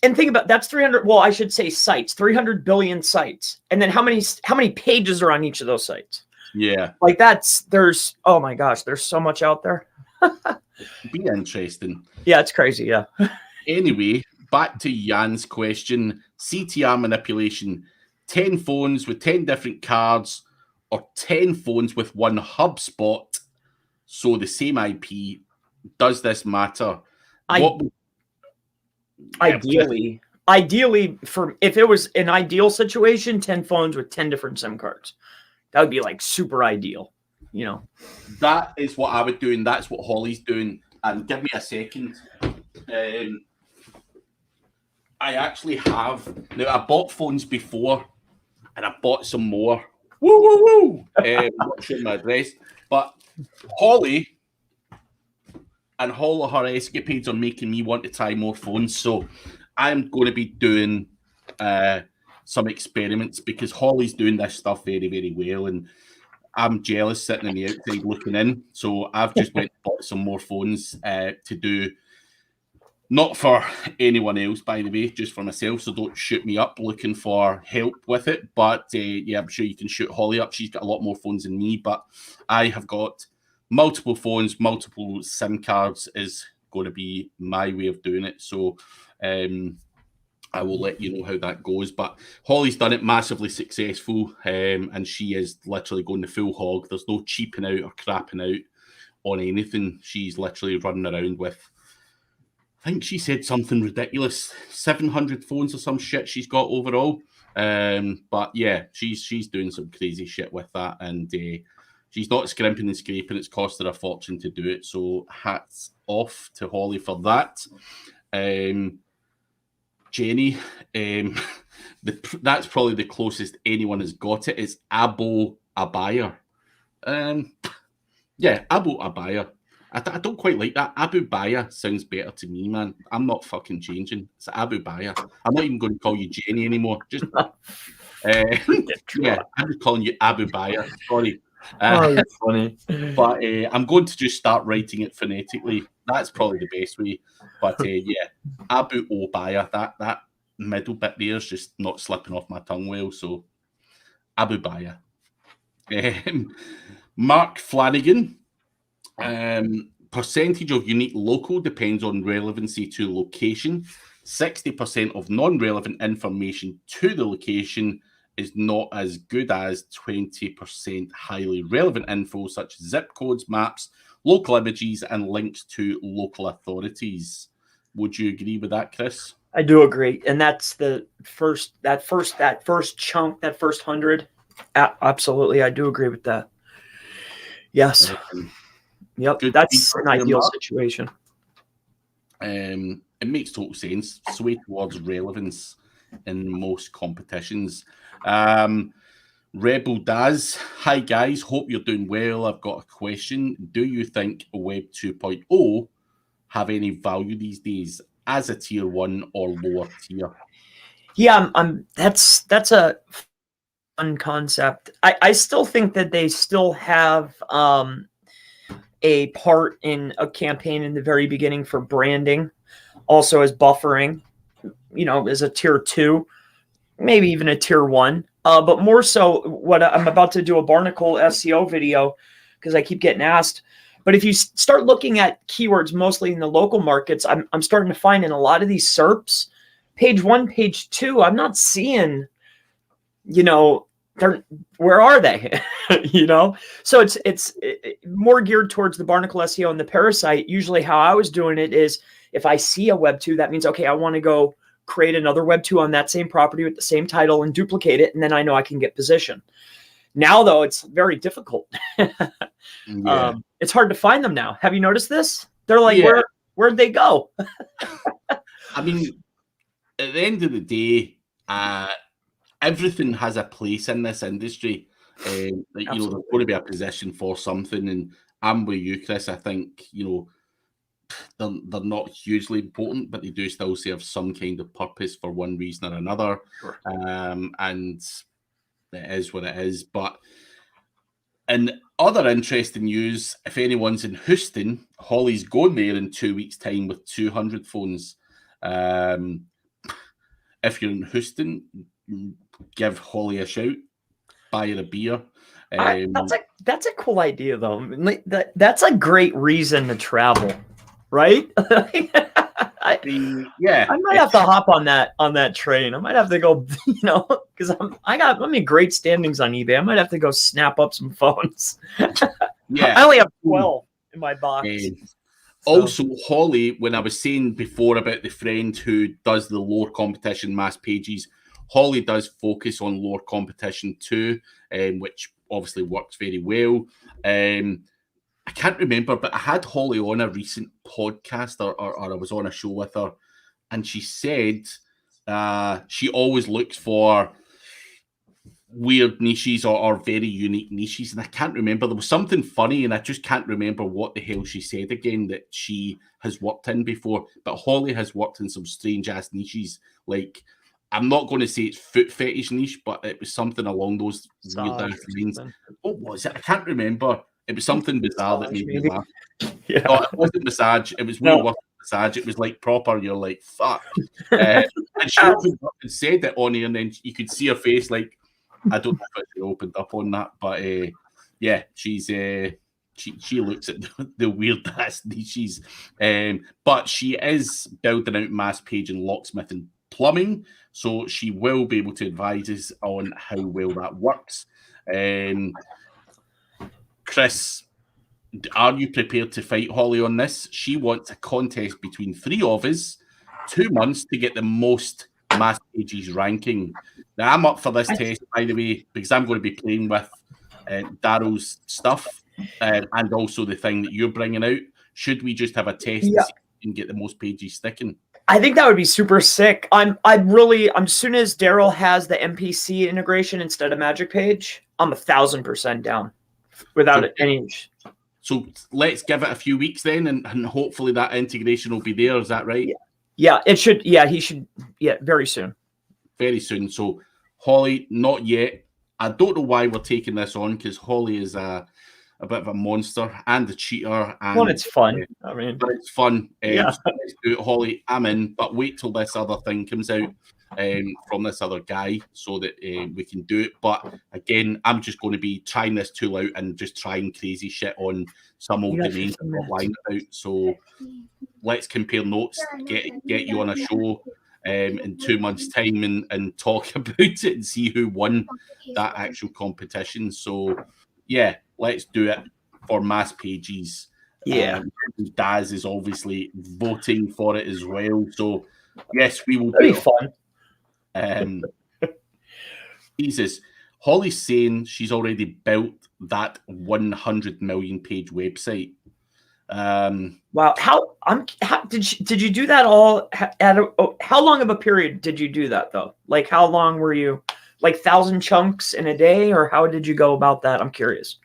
and think about that's 300. Well, I should say sites, 300 billion sites, and then how many pages are on each of those sites? Yeah, like there's oh my gosh, there's so much out there. Be interesting. Yeah, it's crazy. Yeah. Anyway, back to Jan's question: CTR manipulation, 10 phones with 10 different cards, or 10 phones with one HubSpot, so the same IP. Does this matter? Ideally, if it was an ideal situation, 10 phones with 10 different SIM cards, that would be like super ideal. You know, that is what I would do, and that's what Holly's doing. And give me a second. I actually have now. I bought phones before, and I bought some more. Woo woo woo! I'm not showing my address, but Holly and all of her escapades are making me want to try more phones. So I'm going to be doing some experiments because Holly's doing this stuff very, very well, and I'm jealous sitting on the outside looking in. So I've just went and bought some more phones to do, not for anyone else, by the way, just for myself. So don't shoot me up looking for help with it. But yeah, I'm sure you can shoot Holly up. She's got a lot more phones than me, but I have got multiple phones, multiple SIM cards is going to be my way of doing it. So I will let you know how that goes. But Holly's done it massively successful, and she is literally going the full hog. There's no cheaping out or crapping out on anything. She's literally running around with, I think she said something ridiculous, 700 phones or some shit she's got overall. But yeah, she's doing some crazy shit with that, and she's not scrimping and scraping. It's cost her a fortune to do it. So hats off to Holly for that. Jenny, that's probably the closest anyone has got it. It's Abo Abaya. Yeah, Abo Abaya. I don't quite like that. Abu Baya sounds better to me, man. I'm not fucking changing. It's Abu Baya. I'm not even going to call you Jenny anymore. Just yeah, I'm just calling you Abu Baya. Sorry. That's funny. But I'm going to just start writing it phonetically. That's probably the best way. But yeah, Abu Obaya, that middle bit there is just not slipping off my tongue well. So Abu Baya. Mark Flanagan. Percentage of unique local depends on relevancy to location. 60% of non-relevant information to the location is not as good as 20% highly relevant info such as zip codes, maps, local images, and links to local authorities. Would you agree with that, Chris? I do agree, and that's that first chunk, that first 100. Absolutely, I do agree with that. Yes. Yep, that's an ideal situation. It makes total sense. Sway towards relevance in most competitions. Rebel DAZZ, hi guys, hope you're doing well. I've got a question. Do you think Web 2.0 have any value these days as a tier 1 or lower tier? Yeah, that's a fun concept. I still think that they still have a part in a campaign in the very beginning for branding, also as buffering, as a tier 2, maybe even a tier 1. But more so, what I'm about to do a Barnacle SEO video because I keep getting asked. But if you start looking at keywords, mostly in the local markets, I'm starting to find in a lot of these SERPs, page 1, page 2, I'm not seeing, where are they? So it's more geared towards the Barnacle SEO and the Parasite. Usually how I was doing it is if I see a Web 2, that means, okay, I want to go create another Web 2 on that same property with the same title and duplicate it. And then I know I can get position. Now, though, it's very difficult. It's hard to find them now. Have you noticed this? They're like, where'd they go? I mean, at the end of the day, everything has a place in this industry. There's going to be a position for something. And I'm with you, Chris. I think, they're not hugely important, but they do still serve some kind of purpose for one reason or another. Sure. And it is what it is. But in other interesting news, if anyone's in Houston, Holly's going there in 2 weeks' time with 200 phones. If you're in Houston, give Holly a shout, buy her a beer. That's a cool idea, though. That's a great reason to travel, right? I might have to hop on that train. I might have to go, because I'm in great standings on eBay. I might have to go snap up some phones. Yeah, I only have 12 in my box. Also, Holly, when I was saying before about the friend who does the lower competition mass pages, Holly does focus on lower competition too, which obviously works very well. I can't remember, but I had Holly on a recent podcast or I was on a show with her, and she said she always looks for weird niches or very unique niches. And I can't remember. There was something funny, and I just can't remember what the hell she said again that she has worked in before. But Holly has worked in some strange-ass niches. Like, I'm not going to say it's foot fetish niche, but it was something along those weird-ass lines. What was it? I can't remember. It was something bizarre that made me laugh. Yeah. No, it wasn't massage. It was way worse than massage. It was like proper. You're like, fuck. And she opened up and said it on here, and then you could see her face. Like, I don't know if she opened up on that, but she's she looks at the weird ass niches. But she is building out mass page and locksmith and plumbing, so she will be able to advise us on how well that works. Chris, are you prepared to fight Holly on this? She wants a contest between three of us, 2 months to get the most mass pages ranking. Now, I'm up for this test, by the way, because I'm going to be playing with Daryl's stuff and also the thing that you're bringing out. Should we just have a test to see if we can get the most pages sticking? I think that would be super sick. I'm as soon as Daryl has the MPC integration instead of Magic Page, I'm 1,000% down without any. So let's give it a few weeks then, and hopefully that integration will be there. Is that right? Yeah, it should. Yeah, he should. Yeah, very soon. Very soon. So Holly, not yet. I don't know why we're taking this on, because Holly is a bit of a monster and a cheater. And it's fun. But it's fun. So let's do it, Holly. I'm in, but wait till this other thing comes out from this other guy so that we can do it. But again, I'm just going to be trying this tool out and just trying crazy shit on some old domains I'm not lying about. So let's compare notes, get you on a show in 2 months' time and talk about it and see who won that actual competition. So yeah, let's do it for mass pages. DAZZ is obviously voting for it as well. So yes, we will. That'd be fun. Jesus, Holly's saying she's already built that 100 million page website. Wow, how did you do that all how long of a period did you do that though? Like, how long were you, like 1,000 chunks in a day, or how did you go about that? I'm curious.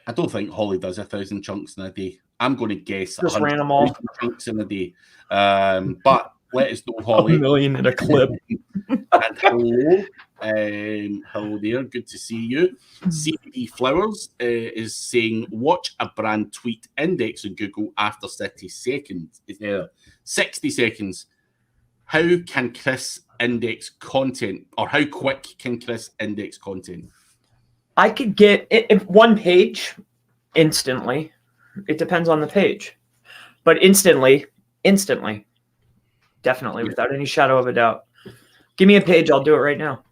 I don't think Holly does 1,000 chunks in a day. I'm going to guess just ran them all chunks in a day. But let us know, Holly. 1 million in a clip. And hello. Hello there. Good to see you. CBD Flowers is saying, watch a brand tweet index on Google after 60 seconds. 60 seconds. How can Chris index content, or how quick can Chris index content? I could get it one page instantly. It depends on the page, but instantly. Definitely, without any shadow of a doubt. Give me a page, I'll do it right now.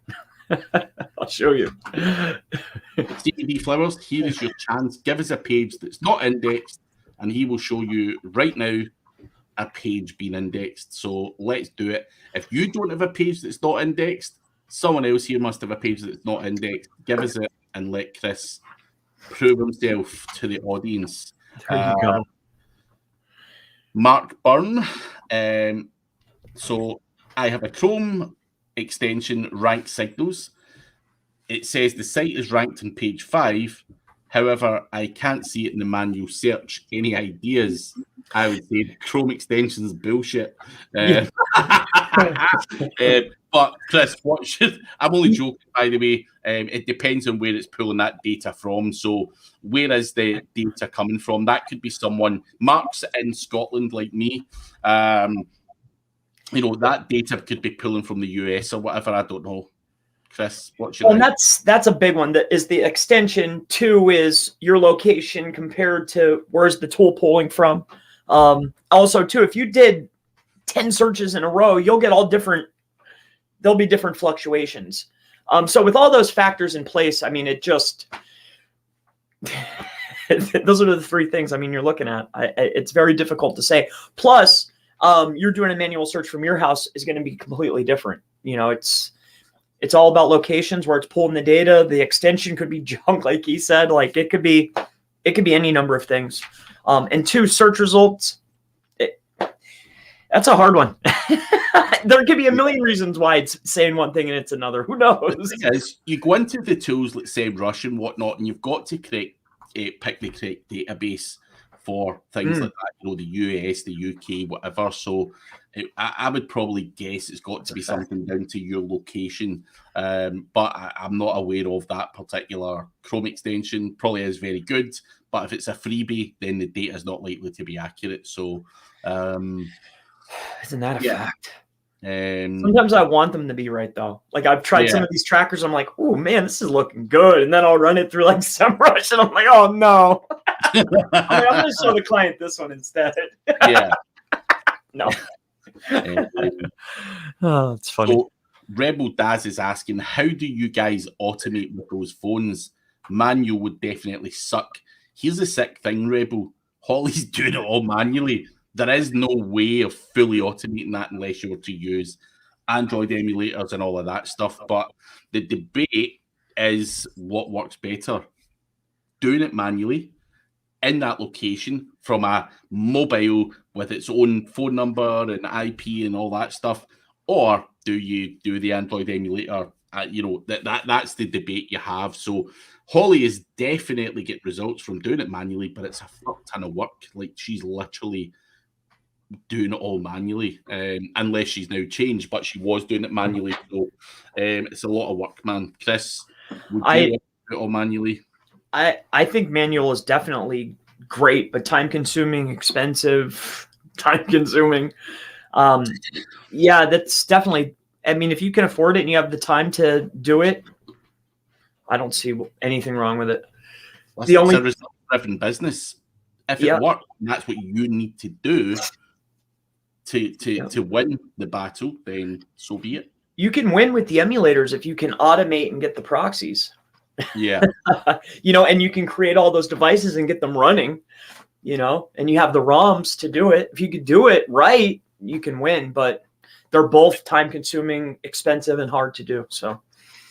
I'll show you. CBD Flowers, here is your chance. Give us a page that's not indexed, and he will show you right now a page being indexed. So let's do it. If you don't have a page that's not indexed, someone else here must have a page that's not indexed. Give us it and let Chris prove himself to the audience. There you go. Mark Byrne. So I have a Chrome extension, Ranked Signals. It says the site is ranked on page 5. However, I can't see it in the manual search. Any ideas? I would say Chrome extensions bullshit. But Chris, what should I'm only joking, by the way. It depends on where it's pulling that data from. So where is the data coming from? That could be someone. Mark's in Scotland, like me. That data could be pulling from the US or whatever. I don't know. Chris, what should and that's a big one. That is the extension. 2 is your location compared to where's the tool pulling from. Also, too, if you did 10 searches in a row, you'll get all different. There'll be different fluctuations. So with all those factors in place, I mean, it just those are the 3 things. I mean, you're looking at. It's very difficult to say. Plus, you're doing a manual search from your house is going to be completely different. It's all about locations where it's pulling the data. The extension could be junk, like he said. Like it could be any number of things. And 2, search results. That's a hard one. There could be a million reasons why it's saying one thing and it's another. Who knows? Because you go into the tools, let's say Rush and whatnot, and you've got to pick the correct database for things like that. The US, the UK, whatever. So I would probably guess it's got to be something down to your location. But I'm not aware of that particular Chrome extension. Probably is very good. But if it's a freebie, then the data is not likely to be accurate. So, isn't that a fact? Um, Sometimes I want them to be right, though. Like I've tried some of these trackers. I'm like, oh man, this is looking good. And then I'll run it through like SEMrush, and I'm like, oh no. I'm going to show the client this one instead. Yeah. No. Oh, it's funny. So Rebel DAZZ is asking, how do you guys automate with those phones? Manual would definitely suck. Here's the sick thing, Rebel. Holly's doing it all manually. There is no way of fully automating that unless you were to use Android emulators and all of that stuff. But the debate is what works better. Doing it manually in that location from a mobile with its own phone number and IP and all that stuff, or do you do the Android emulator? That's the debate you have. So Holly is definitely get results from doing it manually, but it's a fuck ton of work. Like she's literally doing it all manually, unless she's now changed, but she was doing it manually. So it's a lot of work, man. Chris, would you do it all manually? I think manual is definitely great, but time-consuming, expensive, time-consuming. Yeah, that's definitely. I mean, if you can afford it and you have the time to do it, I don't see anything wrong with it. It's a result-driven business. If it works, and that's what you need to do to win the battle, then so be it. You can win with the emulators if you can automate and get the proxies. Yeah. And you can create all those devices and get them running, and you have the ROMs to do it. If you could do it right, you can win, but they're both time consuming, expensive, and hard to do. So,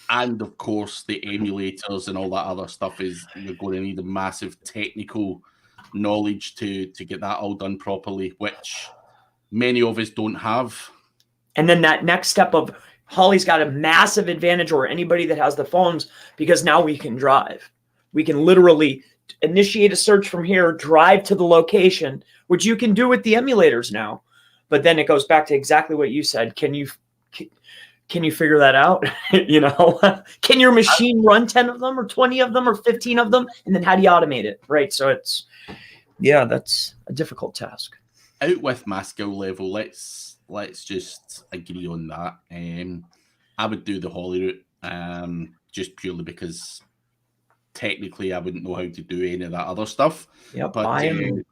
and of course the emulators and all that other stuff is you're going to need a massive technical knowledge to get that all done properly, which many of us don't have. And then that next step of Holly's got a massive advantage, or anybody that has the phones, because now we can drive. We can literally initiate a search from here, drive to the location, which you can do with the emulators now. But then it goes back to exactly what you said. Can you figure that out? Can your machine run 10 of them or 20 of them or 15 of them? And then how do you automate it? Right. So that's a difficult task. Out with my skill level, let's just agree on that. I would do the Holly route, just purely because technically I wouldn't know how to do any of that other stuff. Yeah, but I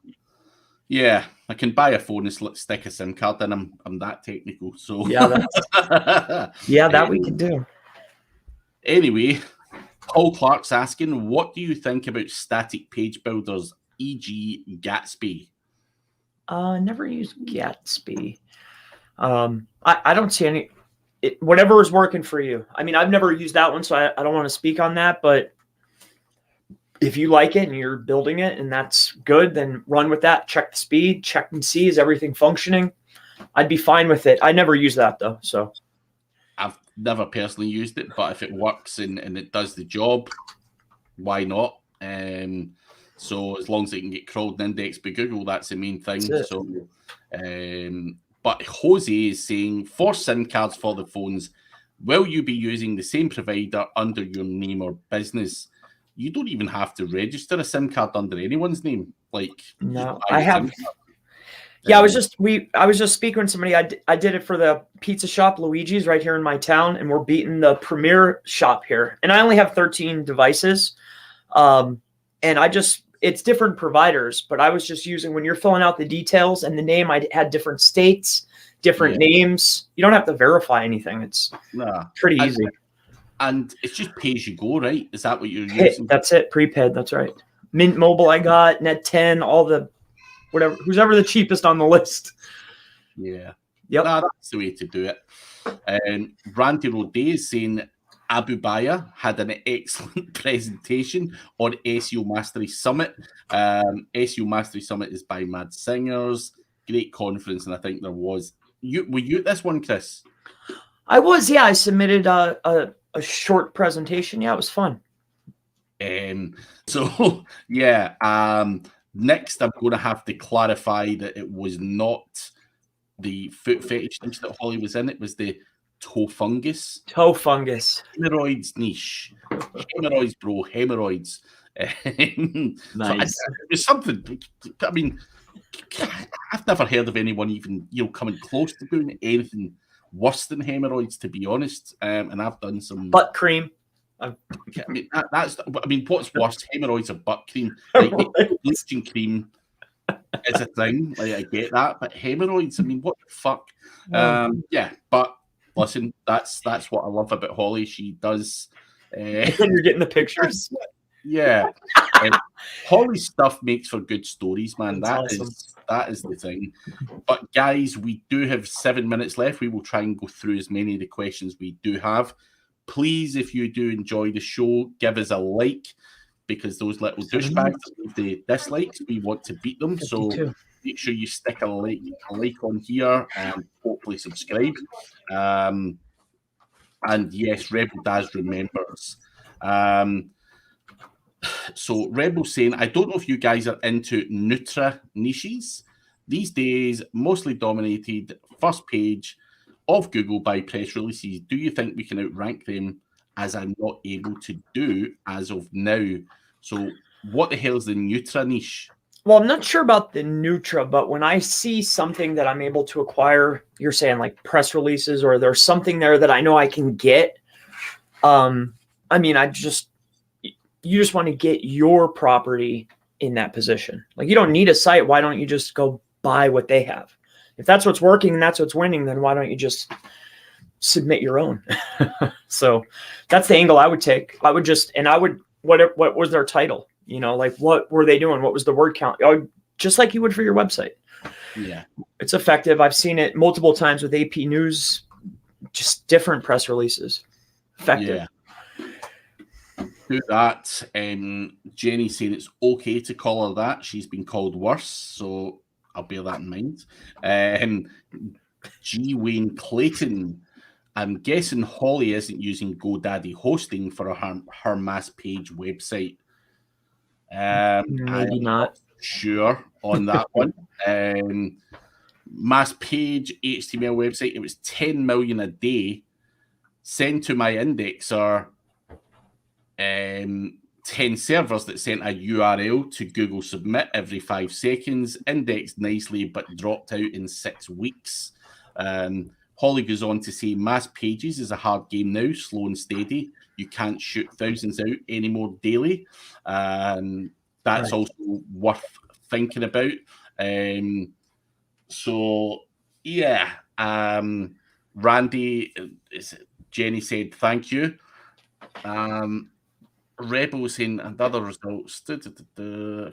can buy a phone and stick a SIM card in. I'm that technical. So that we can do. Anyway, Paul Clarke's asking, what do you think about static page builders, e.g. Gatsby? Never used Gatsby. I don't see any. Whatever is working for you. I mean, I've never used that one, so I don't want to speak on that. But if you like it and you're building it and that's good, then run with that. Check the speed. Check and see, is everything functioning? I'd be fine with it. I never use that though. So I've never personally used it, but if it works and it does the job, why not? So as long as it can get crawled and indexed by Google, that's the main thing. So, but Jose is saying, for SIM cards for the phones, will you be using the same provider under your name or business? You don't even have to register a SIM card under anyone's name. Like, no, I have. Yeah, I was just speaking with somebody. I did it for the pizza shop Luigi's right here in my town, and we're beating the premier shop here. And I only have 13 devices, and it's different providers. But I was just using, when you're filling out the details and the name, I had different states, different names. You don't have to verify anything. It's pretty easy. And it's just pay as you go, right? Is that what you're using? That's it, prepaid. That's right. Mint Mobile, I got Net 10, all the. Whatever, who's ever the cheapest on the list. Yeah. Yep. That's the way to do it. Randy Roday is saying Abu Baya had an excellent presentation on SEO Mastery Summit. SEO Mastery Summit is by Mad Singers. Great conference, and I think there was. Were you at this one, Chris? I was, yeah. I submitted a short presentation. Yeah, it was fun. So, yeah. Next, I'm going to have to clarify that it was not the foot fetish niche that Holly was in. It was the toe fungus. Toe fungus. Hemorrhoids niche. Hemorrhoids, bro. Hemorrhoids. Nice. So there's something. I mean, I've never heard of anyone even coming close to doing anything worse than hemorrhoids, to be honest. And I've done some butt cream. I mean, what's worse, hemorrhoids or butt cream? Like, bleaching cream is a thing. Like, I get that, but hemorrhoids. I mean, what the fuck? Yeah, but listen, that's what I love about Holly. She does. When you're getting the pictures. Yeah, Holly's stuff makes for good stories, man. That is the thing. But guys, we do have 7 minutes left. We will try and go through as many of the questions we do have. Please, if you do enjoy the show, give us a like, because those little douchebags leave the dislikes. We want to beat them. 52. So make sure you stick a like on here and hopefully subscribe. And yes, Rebel DAZZ remembers. So Rebel saying, I don't know if you guys are into Nutra niches. These days, mostly dominated first page of Google by press releases. Do you think we can outrank them, as I'm not able to do as of now? So what the hell is the Nutra niche? Well, I'm not sure about the Nutra, but when I see something that I'm able to acquire, you're saying like press releases, or there's something there that I know I can get. I mean, you just want to get your property in that position. Like, you don't need a site. Why don't you just go buy what they have? If that's what's working and that's what's winning, then why don't you just submit your own? So that's the angle I would take. What was their title? Like, what were they doing? What was the word count? Just like you would for your website. Yeah. It's effective. I've seen it multiple times with AP News, just different press releases. Effective. Yeah. Do that. Jenny saying it's okay to call her that. She's been called worse. So I'll bear that in mind. G. Wayne Clayton, I'm guessing Holly isn't using GoDaddy hosting for her mass page website. Maybe not. Sure on that one. Mass page HTML website, it was 10 million a day. Sent to my indexer, 10 servers that sent a URL to Google Submit every 5 seconds, indexed nicely, but dropped out in 6 weeks. Holly goes on to say, mass pages is a hard game now, slow and steady. You can't shoot thousands out anymore daily. That's also worth thinking about. So, yeah. Randy, Jenny said, thank you. Rebel saying, and other results. I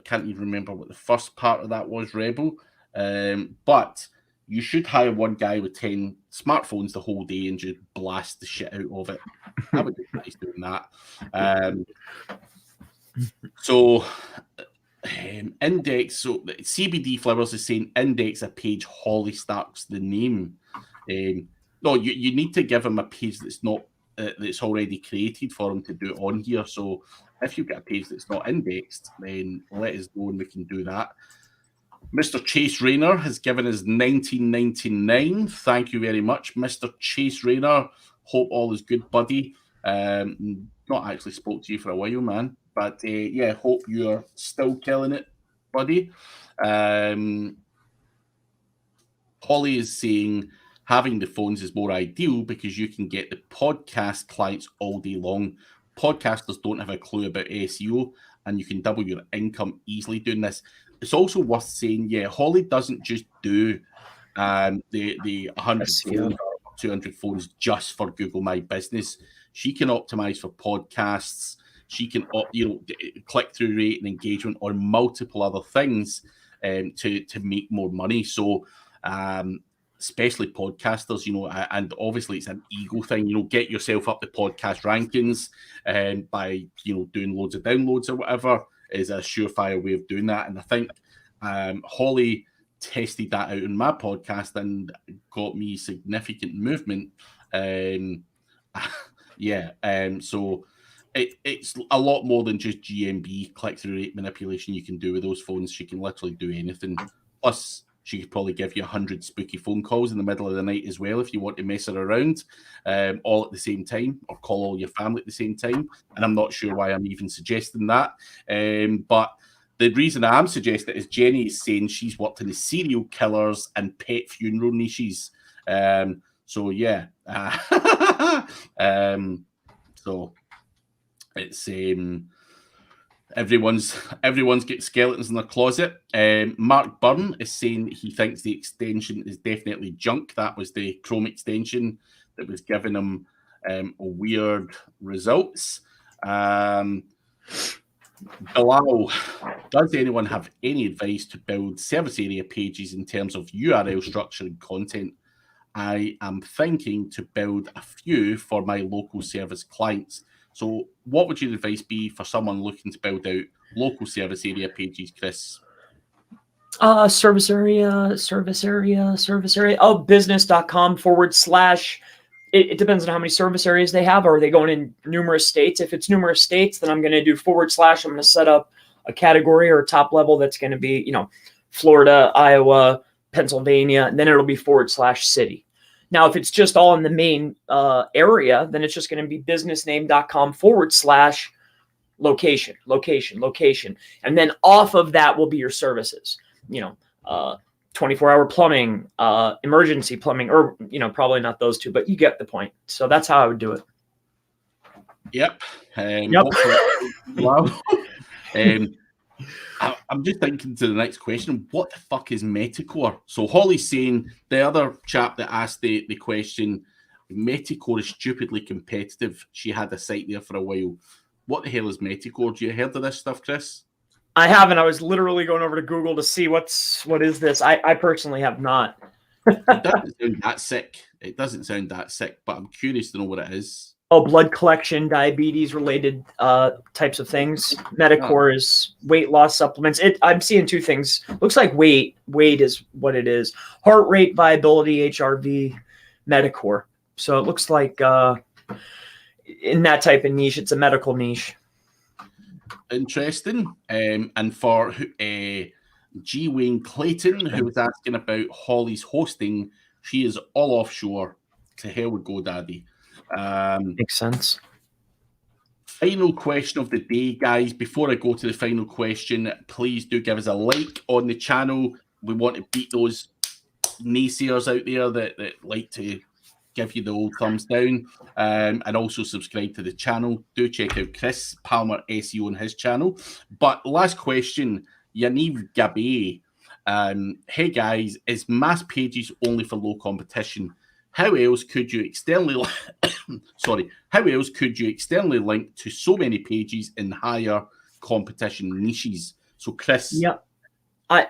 can't even remember what the first part of that was, Rebel. But you should hire one guy with 10 smartphones the whole day and just blast the shit out of it. I would be nice doing that. Index. So CBD Flowers is saying index a page Holly Stark's the name. No, you need to give him a page that's not that's already created for him to do it on here. So if you've got a page that's not indexed, then let us know and we can do that. Mr. Chase Rayner has given us 1999. Thank you very much, Mr. Chase Rayner. Hope all is good, buddy. Not actually spoke to you for a while, man. But yeah, hope you're still killing it, buddy. Holly is saying having the phones is more ideal because you can get the podcast clients all day long. Podcasters don't have a clue about SEO, and you can double your income easily doing this. It's also worth saying, yeah, Holly doesn't just do the 100 phones or 200 phones just for Google My Business. She can optimize for podcasts. She can, click-through rate and engagement on multiple other things to make more money. So, especially podcasters, and obviously it's an ego thing. Get yourself up the podcast rankings by doing loads of downloads or whatever is a surefire way of doing that. And I think Holly tested that out on my podcast and got me significant movement. So it's a lot more than just GMB, click-through rate manipulation you can do with those phones. She can literally do anything. Plus, she could probably give you 100 spooky phone calls in the middle of the night as well if you want to mess her around, all at the same time, or call all your family at the same time. And I'm not sure why I'm even suggesting that. But the reason I am suggesting it is Jenny is saying she's worked in the serial killers and pet funeral niches. So yeah. So it's everyone's got skeletons in their closet. Mark Byrne is saying he thinks the extension is definitely junk. That was the Chrome extension that was giving him weird results. Bilal, does anyone have any advice to build service area pages in terms of URL structure and content? I am thinking to build a few for my local service clients. So what would your advice be for someone looking to build out local service area pages, Chris? Service area. Oh, business.com / it depends on how many service areas they have. Or are they going in numerous states? If it's numerous states, then I'm going to do / I'm going to set up a category or a top level that's going to be, Florida, Iowa, Pennsylvania, and then it'll be / city. Now, if it's just all in the main area, then it's just going to be businessname.com / location. And then off of that will be your services, 24-hour plumbing, emergency plumbing, or, probably not those two, but you get the point. So that's how I would do it. Yep. Wow. I'm just thinking to the next question, what the fuck is Metacore? So Holly's saying, the other chap that asked the question, Metacore is stupidly competitive. She had a site there for a while. What the hell is Metacore? Do you heard of this stuff, Chris? I haven't. I was literally going over to Google to see what is this. I personally have not. It doesn't sound that sick. It doesn't sound that sick, but I'm curious to know what it is. Oh, blood collection, diabetes related types of things. Metacore is weight loss supplements. I'm seeing two things. Looks like weight is what it is. Heart rate, viability, HRV, Metacore. So it looks like in that type of niche, it's a medical niche. Interesting. And for G. Wayne Clayton, who was asking about Holly's hosting, she is all offshore. To hell with GoDaddy. Makes sense. Final question of the day, guys. Before I go to the final question, please do give us a like on the channel. We want to beat those naysayers out there that like to give you the old thumbs down, and also subscribe to the channel. Do check out Chris Palmer SEO on his channel. But last question, Yaniv Gabe. Hey guys, is mass pages only for low competition? how else could you externally how else could you externally link to so many pages in higher competition niches? So Chris. Yeah. I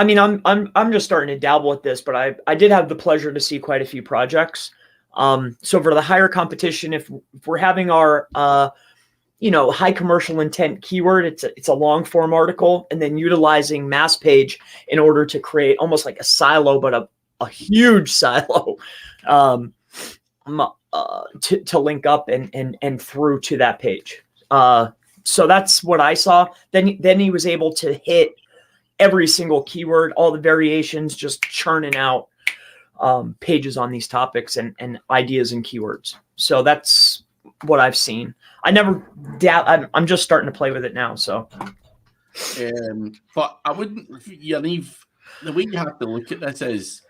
mean, I'm just starting to dabble with this, but I did have the pleasure to see quite a few projects. So for the higher competition, if we're having our high commercial intent keyword, it's a long form article, and then utilizing mass page in order to create almost like a silo, but a huge silo to link up and through to that page. So that's what I saw. Then he was able to hit every single keyword, all the variations, just churning out pages on these topics and ideas and keywords. So that's what I've seen. I'm just starting to play with it now. So, but I wouldn't, Yaniv, the way you have to look at this is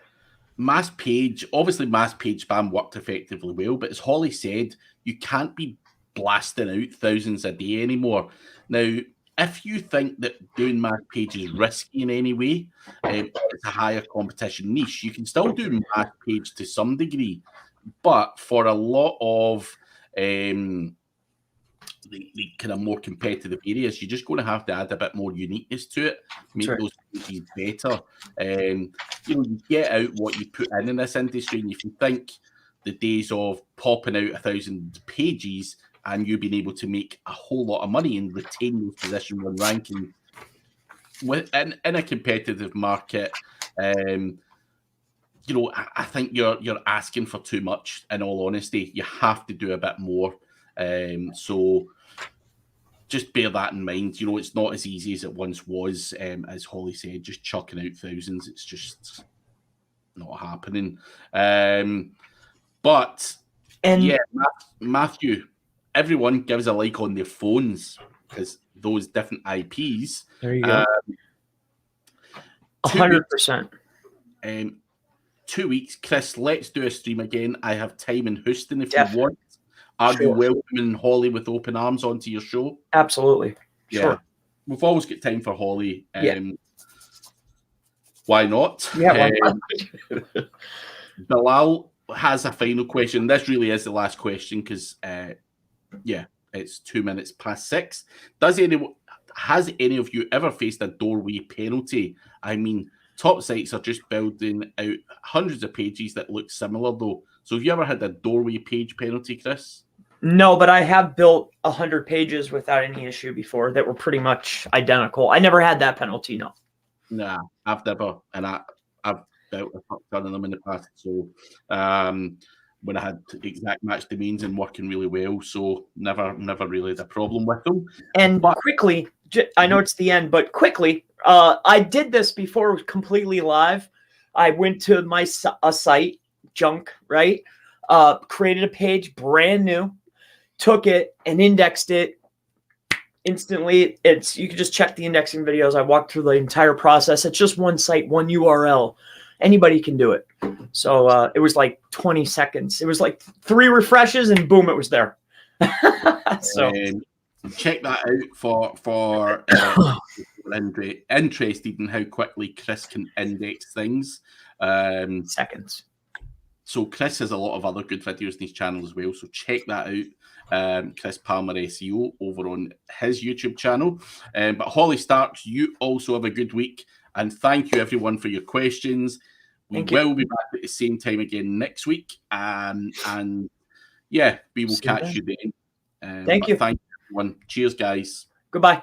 mass page. Obviously, mass page spam worked effectively well, but as Holly said, you can't be blasting out thousands a day anymore. Now, if you think that doing mass page is risky in any way, it's a higher competition niche, you can still do mass page to some degree. But for a lot of the kind of more competitive areas, you're just going to have to add a bit more uniqueness to it, make those pages better. You get out what you put in this industry, and if you think the days of popping out 1,000 pages and you being able to make a whole lot of money and retain your position when ranking in a competitive market, I think you're asking for too much. In all honesty, you have to do a bit more. So just bear that in mind. It's not as easy as it once was. As Holly said, just chucking out thousands, it's just not happening. Matthew, everyone gives a like on their phones because those different IPs. There you go. 100%. 2 weeks, Chris. Let's do a stream again. I have time in Houston if you want. Are you welcoming Holly with open arms onto your show? Absolutely. Yeah. Sure. We've always got time for Holly. Why not? Yeah. Why not? Bilal has a final question. This really is the last question because, it's 2 minutes past 6. Has any of you ever faced a doorway penalty? I mean, top sites are just building out hundreds of pages that look similar, though. So have you ever had a doorway page penalty, Chris? No, but I have built 100 pages without any issue before that were pretty much identical. I never had that penalty, no. Nah, I've never. And I've built a ton of them in the past. So when I had exact match domains and working really well. So never really had a problem with them. But quickly, I know it's the end, but quickly, I did this before it was completely live. I went to a site, Junk, right? Created a page, brand new, took it and indexed it instantly. You can just check the indexing videos. I walked through the entire process. It's just one site, one URL. Anybody can do it. So it was like 20 seconds. It was like 3 refreshes and boom, it was there. So check that out for interested in how quickly Chris can index things. Seconds. So Chris has a lot of other good videos in his channel as well. So check that out. Chris Palmer SEO over on his YouTube channel. But Holly Starks, you also have a good week. And thank you everyone for your questions. We will be back at the same time again next week. And we will catch you then. Thank you. Thank you everyone. Cheers, guys. Goodbye.